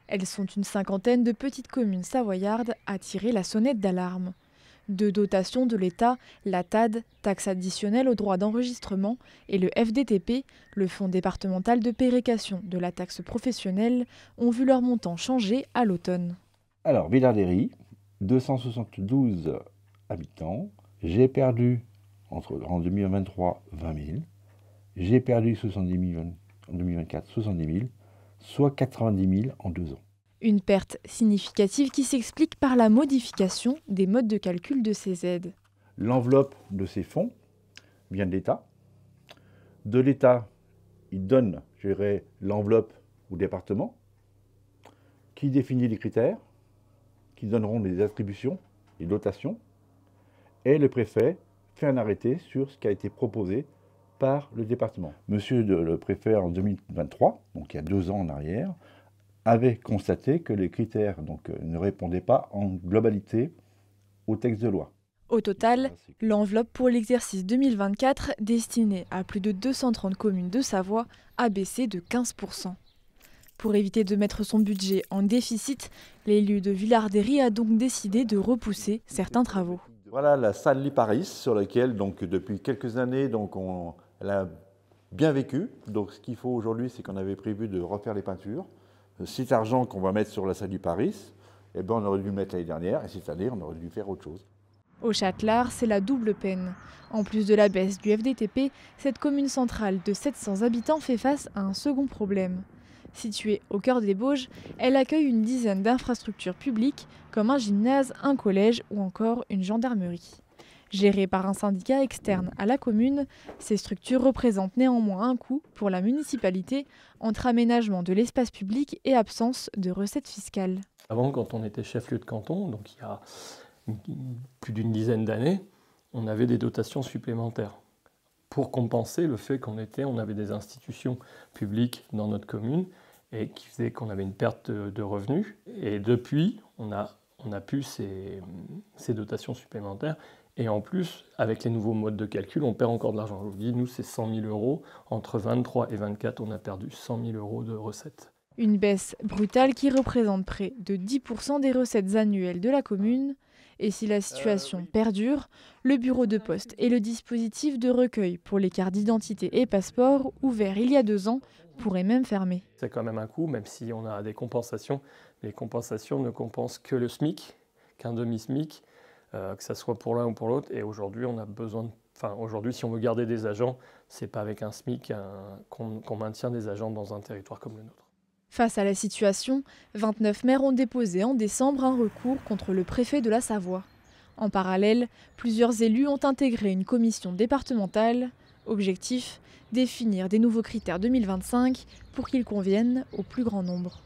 Elles sont une cinquantaine de petites communes savoyardes à tirer la sonnette d'alarme. Deux dotations de l'État, la TAD, taxe additionnelle au droit d'enregistrement, et le FDTP, le Fonds départemental de péréquation de la taxe professionnelle, ont vu leur montant changer à l'automne. Alors, Villard-Léry, 272 habitants. J'ai perdu en 2023 20 000. J'ai perdu 70 000 en 2024, 70 000, soit 90 000 en 2 ans. Une perte significative qui s'explique par la modification des modes de calcul de ces aides. L'enveloppe de ces fonds vient de l'État. De l'État, il donne, je dirais, l'enveloppe au département, qui définit les critères, qui donneront des attributions, des dotations, et le préfet fait un arrêté sur ce qui a été proposé par le département. Monsieur le préfet, en 2023, donc il y a 2 ans en arrière, avait constaté que les critères ne répondaient pas en globalité au texte de loi. Au total, l'enveloppe pour l'exercice 2024, destinée à plus de 230 communes de Savoie, a baissé de 15%. Pour éviter de mettre son budget en déficit, l'élu de Villard-Léry a donc décidé de repousser certains travaux. Voilà la salle Liparis sur laquelle, depuis quelques années, elle a bien vécu. Donc ce qu'il faut aujourd'hui, c'est qu'on avait prévu de refaire les peintures. Cet argent qu'on va mettre sur la salle Liparis, on aurait dû le mettre l'année dernière, et cette année, on aurait dû faire autre chose. Au Châtelard, c'est la double peine. En plus de la baisse du FDTP, cette commune centrale de 700 habitants fait face à un second problème. Située au cœur des Bauges, elle accueille une dizaine d'infrastructures publiques comme un gymnase, un collège ou encore une gendarmerie. Gérées par un syndicat externe à la commune, ces structures représentent néanmoins un coût pour la municipalité entre aménagement de l'espace public et absence de recettes fiscales. Avant, quand on était chef-lieu de canton, donc il y a plus d'une dizaine d'années, on avait des dotations supplémentaires pour compenser le fait qu'on avait des institutions publiques dans notre commune et qui faisait qu'on avait une perte de revenus. Et depuis, on a pu ces dotations supplémentaires. Et en plus, avec les nouveaux modes de calcul, on perd encore de l'argent. Je vous dis, nous, c'est 100 000 euros. Entre 23 et 24, on a perdu 100 000 euros de recettes. Une baisse brutale qui représente près de 10% des recettes annuelles de la commune. Et si la situation perdure, le bureau de poste et le dispositif de recueil pour les cartes d'identité et passeports, ouvert il y a 2 ans, pourraient même fermer. C'est quand même un coût, même si on a des compensations. Les compensations ne compensent que le SMIC, qu'un demi-SMIC, que ce soit pour l'un ou pour l'autre. Et aujourd'hui, on a besoin aujourd'hui, si on veut garder des agents, c'est pas avec un SMIC qu'on maintient des agents dans un territoire comme le nôtre. Face à la situation, 29 maires ont déposé en décembre un recours contre le préfet de la Savoie. En parallèle, plusieurs élus ont intégré une commission départementale. Objectif, définir des nouveaux critères 2025 pour qu'ils conviennent au plus grand nombre.